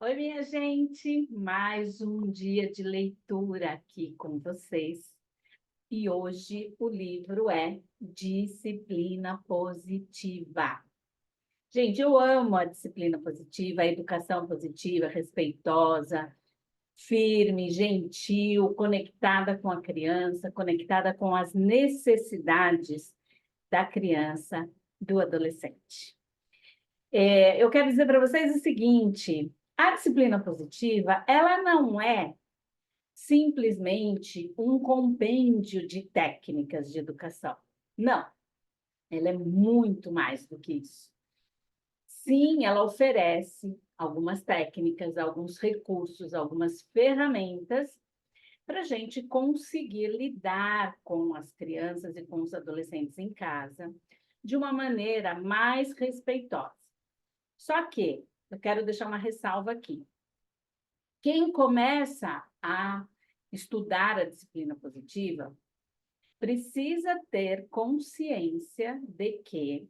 Oi, minha gente, mais um dia de leitura aqui com vocês. E hoje o livro é Disciplina Positiva. Gente, eu amo a disciplina positiva, a educação positiva, respeitosa, firme, gentil, conectada com a criança, conectada com as necessidades da criança, do adolescente. Eu quero dizer para vocês o seguinte: a disciplina positiva, ela não é simplesmente um compêndio de técnicas de educação. Não, ela é muito mais do que isso. Sim, ela oferece algumas técnicas, alguns recursos, algumas ferramentas para a gente conseguir lidar com as crianças e com os adolescentes em casa de uma maneira mais respeitosa. Só que eu quero deixar uma ressalva aqui. Quem começa a estudar a disciplina positiva precisa ter consciência de que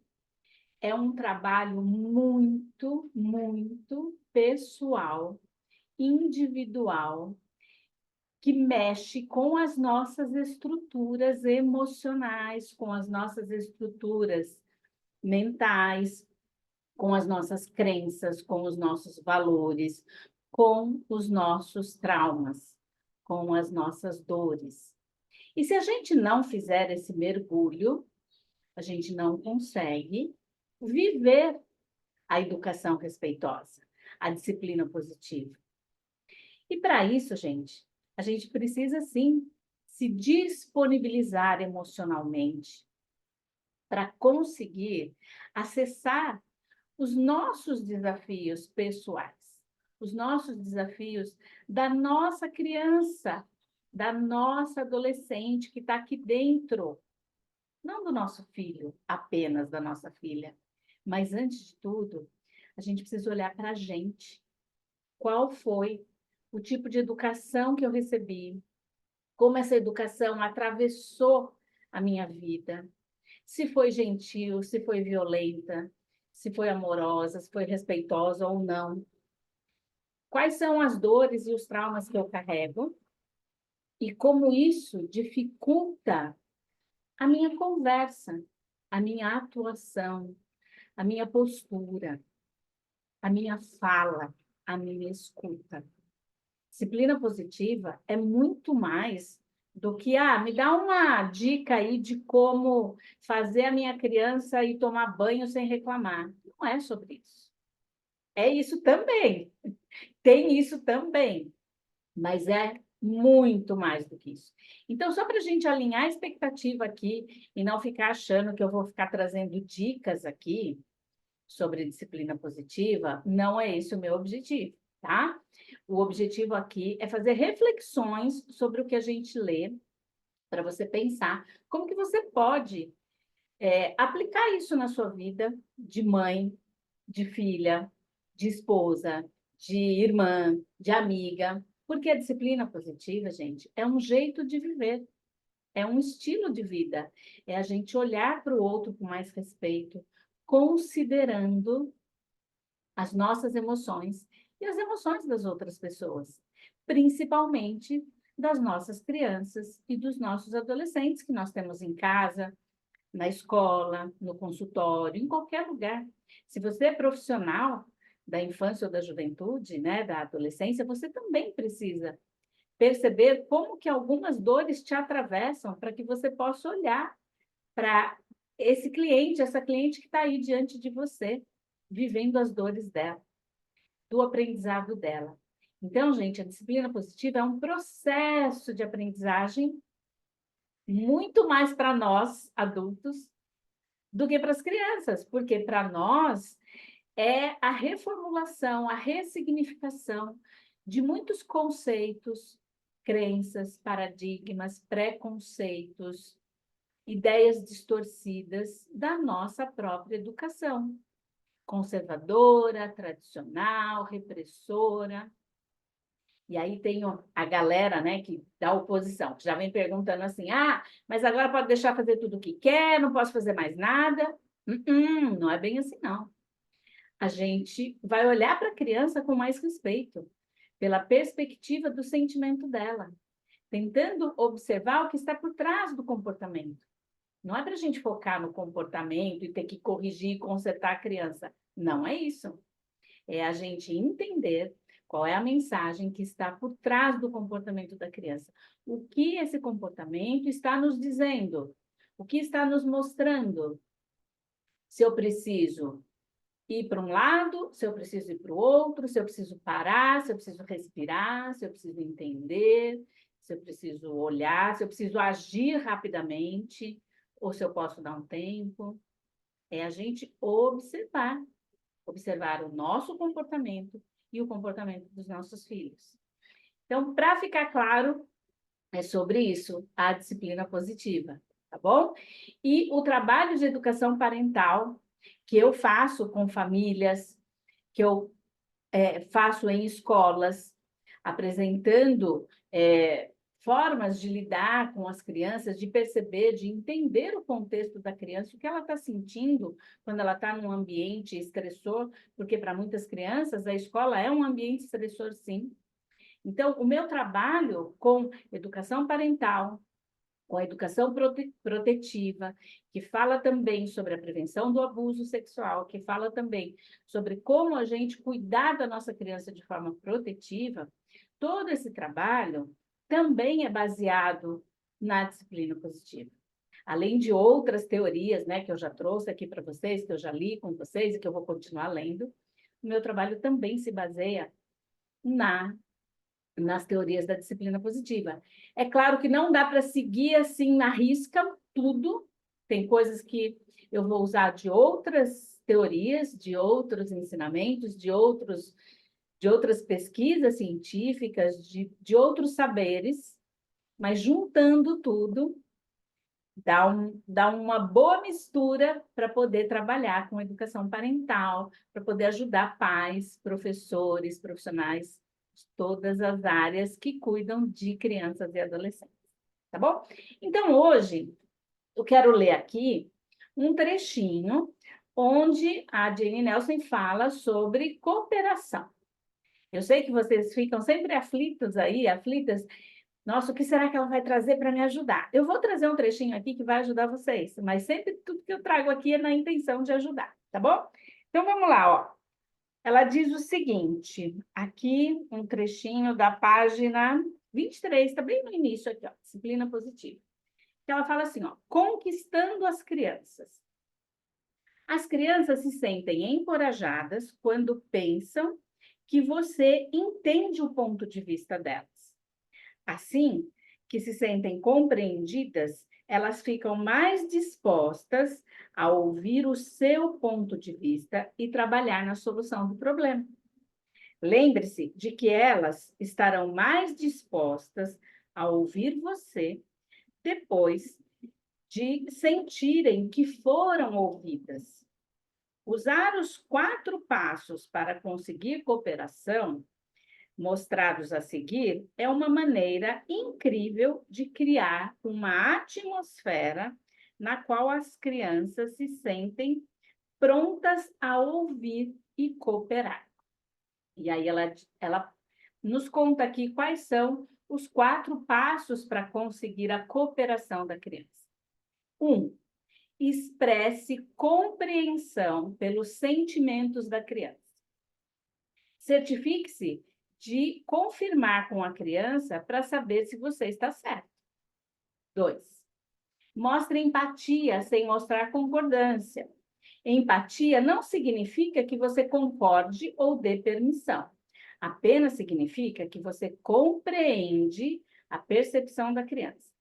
é um trabalho muito pessoal, individual, que mexe com as nossas estruturas emocionais, com as nossas estruturas mentais, com as nossas crenças, com os nossos valores, com os nossos traumas, com as nossas dores. E se a gente não fizer esse mergulho, a gente não consegue viver a educação respeitosa, a disciplina positiva. E para isso, gente, a gente precisa sim se disponibilizar emocionalmente para conseguir acessar os nossos desafios pessoais, os nossos desafios da nossa criança, da nossa adolescente que está aqui dentro, não do nosso filho, apenas da nossa filha, mas antes de tudo, a gente precisa olhar para a gente. Qual foi o tipo de educação que eu recebi? Como essa educação atravessou a minha vida? Se foi gentil, se foi violenta, se foi amorosa, se foi respeitosa ou não. Quais são as dores e os traumas que eu carrego? E como isso dificulta a minha conversa, a minha atuação, a minha postura, a minha fala, a minha escuta. Disciplina positiva é muito mais do que, me dá uma dica aí de como fazer a minha criança ir tomar banho sem reclamar. Não é sobre isso. É isso também. Tem isso também. Mas é muito mais do que isso. Então, só para a gente alinhar a expectativa aqui e não ficar achando que eu vou ficar trazendo dicas aqui sobre disciplina positiva, não é esse o meu objetivo, tá? O objetivo aqui é fazer reflexões sobre o que a gente lê, para você pensar como que você pode aplicar isso na sua vida de mãe, de filha, de esposa, de irmã, de amiga, porque a disciplina positiva, gente, é um jeito de viver, é um estilo de vida, é a gente olhar para o outro com mais respeito, considerando as nossas emoções e as emoções das outras pessoas, principalmente das nossas crianças e dos nossos adolescentes que nós temos em casa, na escola, no consultório, em qualquer lugar. Se você é profissional da infância ou da juventude, né, da adolescência, você também precisa perceber como que algumas dores te atravessam para que você possa olhar para esse cliente, essa cliente que está aí diante de você, vivendo as dores dela, do aprendizado dela. Então, gente, a disciplina positiva é um processo de aprendizagem muito mais para nós, adultos, do que para as crianças, porque para nós é a reformulação, a ressignificação de muitos conceitos, crenças, paradigmas, preconceitos, ideias distorcidas da nossa própria educação, conservadora, tradicional, repressora. E aí tem a galera, né, que dá oposição, que já vem perguntando assim: mas agora pode deixar fazer tudo o que quer, não posso fazer mais nada. Não é bem assim, não. a gente vai olhar para a criança com mais respeito, pela perspectiva do sentimento dela, tentando observar o que está por trás do comportamento. Não é para a gente focar no comportamento e ter que corrigir e consertar a criança. Não é isso. É a gente entender qual é a mensagem que está por trás do comportamento da criança. O que esse comportamento está nos dizendo? O que está nos mostrando? Se eu preciso ir para um lado, se eu preciso ir para o outro, se eu preciso parar, se eu preciso respirar, se eu preciso entender, se eu preciso olhar, se eu preciso agir rapidamente, ou se eu posso dar um tempo. É a gente observar o nosso comportamento e o comportamento dos nossos filhos. Então, para ficar claro, é sobre isso, a disciplina positiva, tá bom? E o trabalho de educação parental que eu faço com famílias, que eu faço em escolas, apresentando formas de lidar com as crianças, de perceber, de entender o contexto da criança, o que ela está sentindo quando ela está num ambiente estressor, porque para muitas crianças a escola é um ambiente estressor, sim. Então, o meu trabalho com educação parental, com a educação protetiva, que fala também sobre a prevenção do abuso sexual, que fala também sobre como a gente cuidar da nossa criança de forma protetiva, todo esse trabalho também é baseado na disciplina positiva. Além de outras teorias, né, que eu já trouxe aqui para vocês, que eu já li com vocês e que eu vou continuar lendo, o meu trabalho também se baseia nas teorias da disciplina positiva. É claro que não dá para seguir assim na risca tudo, tem coisas que eu vou usar de outras teorias, de outros ensinamentos, de outras pesquisas científicas, de outros saberes, mas juntando tudo, dá uma boa mistura para poder trabalhar com educação parental, para poder ajudar pais, professores, profissionais de todas as áreas que cuidam de crianças e adolescentes, tá bom? Então, hoje, eu quero ler aqui um trechinho onde a Jane Nelson fala sobre cooperação. Eu sei que vocês ficam sempre aflitas. Nossa, o que será que ela vai trazer para me ajudar? Eu vou trazer um trechinho aqui que vai ajudar vocês, mas sempre tudo que eu trago aqui é na intenção de ajudar, tá bom? Então, vamos lá, ó. Ela diz o seguinte, aqui um trechinho da página 23, está bem no início aqui, ó, disciplina positiva. Ela fala assim, ó, conquistando as crianças. As crianças se sentem encorajadas quando pensam que você entende o ponto de vista delas. Assim, que se sentem compreendidas, elas ficam mais dispostas a ouvir o seu ponto de vista e trabalhar na solução do problema. Lembre-se de que elas estarão mais dispostas a ouvir você depois de sentirem que foram ouvidas. Usar os 4 passos para conseguir cooperação mostrados a seguir é uma maneira incrível de criar uma atmosfera na qual as crianças se sentem prontas a ouvir e cooperar. E aí ela nos conta aqui quais são os 4 passos para conseguir a cooperação da criança. 1. Expresse compreensão pelos sentimentos da criança. Certifique-se de confirmar com a criança para saber se você está certo. 2. Mostre empatia sem mostrar concordância. Empatia não significa que você concorde ou dê permissão. Apenas significa que você compreende a percepção da criança.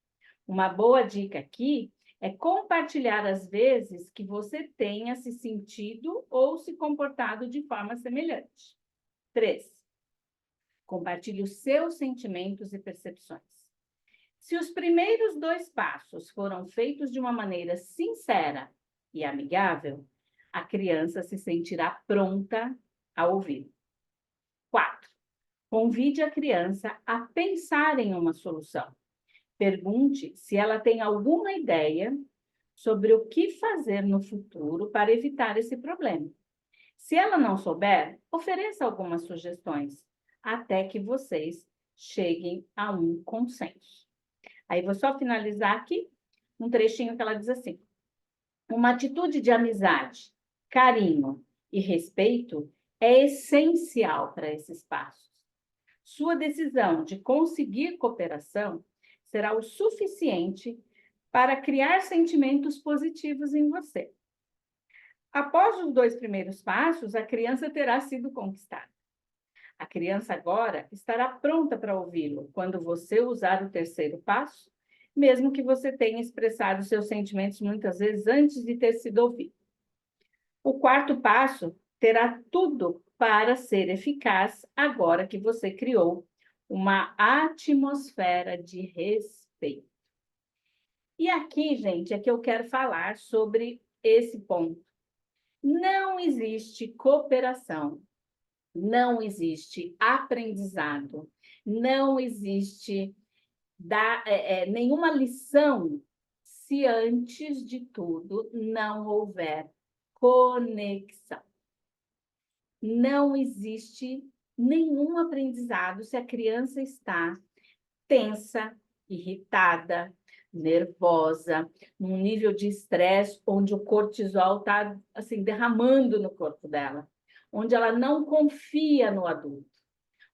Uma boa dica aqui é compartilhar as vezes que você tenha se sentido ou se comportado de forma semelhante. 3. Compartilhe os seus sentimentos e percepções. Se os primeiros 2 passos foram feitos de uma maneira sincera e amigável, a criança se sentirá pronta a ouvir. 4. Convide a criança a pensar em uma solução. Pergunte se ela tem alguma ideia sobre o que fazer no futuro para evitar esse problema. Se ela não souber, ofereça algumas sugestões, até que vocês cheguem a um consenso. Aí vou só finalizar aqui um trechinho que ela diz assim: uma atitude de amizade, carinho e respeito é essencial para esses passos. Sua decisão de conseguir cooperação será o suficiente para criar sentimentos positivos em você. Após os 2 primeiros passos, a criança terá sido conquistada. A criança agora estará pronta para ouvi-lo quando você usar o terceiro passo, mesmo que você tenha expressado seus sentimentos muitas vezes antes de ter sido ouvido. O quarto passo terá tudo para ser eficaz agora que você criou uma atmosfera de respeito. E aqui, gente, é que eu quero falar sobre esse ponto. Não existe cooperação, não existe aprendizado, não existe nenhuma lição se antes de tudo não houver conexão. Não existe nenhum aprendizado se a criança está tensa, irritada, nervosa, num nível de estresse onde o cortisol está assim derramando no corpo dela, onde ela não confia no adulto,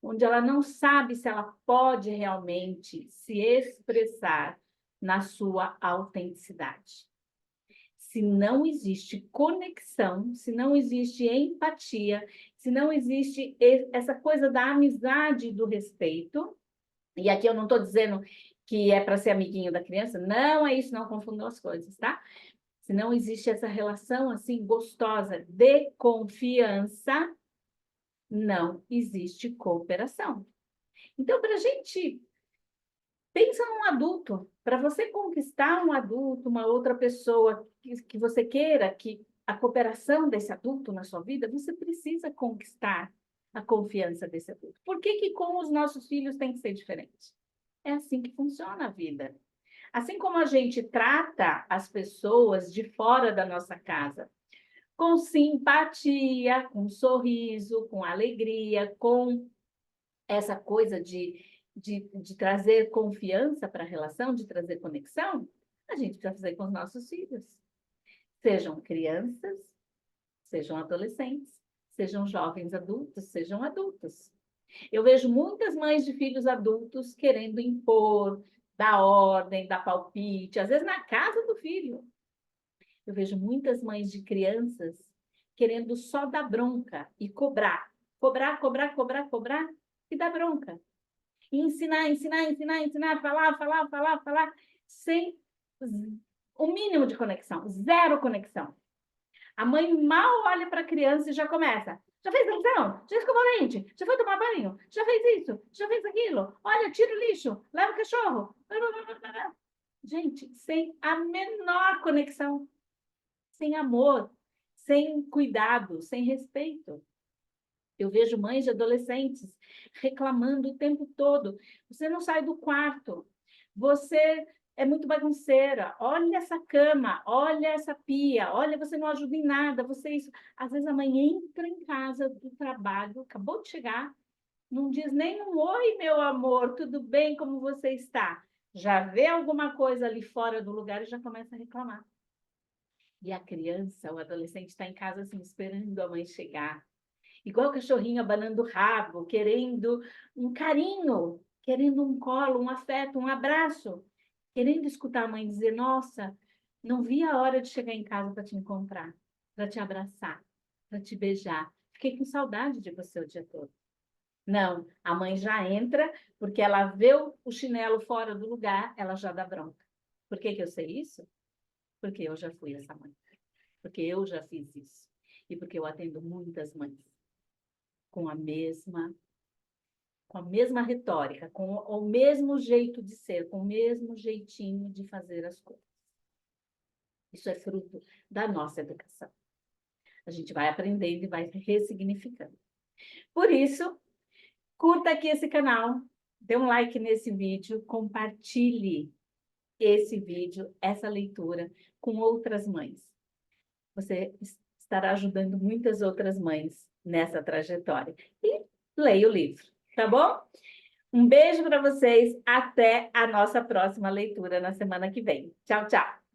onde ela não sabe se ela pode realmente se expressar na sua autenticidade. Se não existe conexão, se não existe empatia, se não existe essa coisa da amizade e do respeito, e aqui eu não estou dizendo que é para ser amiguinho da criança, não é isso, não confundam as coisas, tá? Se não existe essa relação assim gostosa de confiança, não existe cooperação. Então, para a gente, pensa num adulto, para você conquistar um adulto, uma outra pessoa que você queira que a cooperação desse adulto na sua vida, você precisa conquistar a confiança desse adulto. Por que que com os nossos filhos tem que ser diferente? É assim que funciona a vida. Assim como a gente trata as pessoas de fora da nossa casa, com simpatia, com sorriso, com alegria, com essa coisa de trazer confiança para a relação, de trazer conexão, a gente precisa fazer com os nossos filhos. Sejam crianças, sejam adolescentes, sejam jovens adultos, sejam adultos. Eu vejo muitas mães de filhos adultos querendo impor, dar ordem, dar palpite, às vezes na casa do filho. Eu vejo muitas mães de crianças querendo só dar bronca e cobrar. Cobrar, cobrar, cobrar, cobrar e dar bronca. E ensinar, ensinar, ensinar, ensinar, falar, falar, falar, falar, sem o mínimo de conexão, zero conexão. A mãe mal olha para a criança e já começa. Já fez a lição? Já escovou o dente? Já foi tomar banho? Já fez isso? Já fez aquilo? Olha, tira o lixo, leva o cachorro. Gente, sem a menor conexão, sem amor, sem cuidado, sem respeito. Eu vejo mães de adolescentes reclamando o tempo todo. Você não sai do quarto. Você é muito bagunceira. Olha essa cama, olha essa pia, olha, você não ajuda em nada, você isso. Às vezes a mãe entra em casa do trabalho, acabou de chegar, não diz nem um oi, meu amor, tudo bem, como você está? Já vê alguma coisa ali fora do lugar e já começa a reclamar. E a criança, o adolescente está em casa assim, esperando a mãe chegar. Igual o cachorrinho abanando o rabo, querendo um carinho, querendo um colo, um afeto, um abraço, querendo escutar a mãe dizer: nossa, não vi a hora de chegar em casa para te encontrar, para te abraçar, para te beijar. Fiquei com saudade de você o dia todo. Não, a mãe já entra, porque ela vê o chinelo fora do lugar, ela já dá bronca. Por que que eu sei isso? Porque eu já fui essa mãe. Porque eu já fiz isso. E porque eu atendo muitas mães com a mesma retórica, com o mesmo jeito de ser, com o mesmo jeitinho de fazer as coisas. Isso é fruto da nossa educação. A gente vai aprendendo e vai ressignificando. Por isso, curta aqui esse canal, dê um like nesse vídeo, compartilhe esse vídeo, essa leitura com outras mães. Você estará ajudando muitas outras mães nessa trajetória. E leia o livro, tá bom? Um beijo para vocês, até a nossa próxima leitura na semana que vem. Tchau, tchau!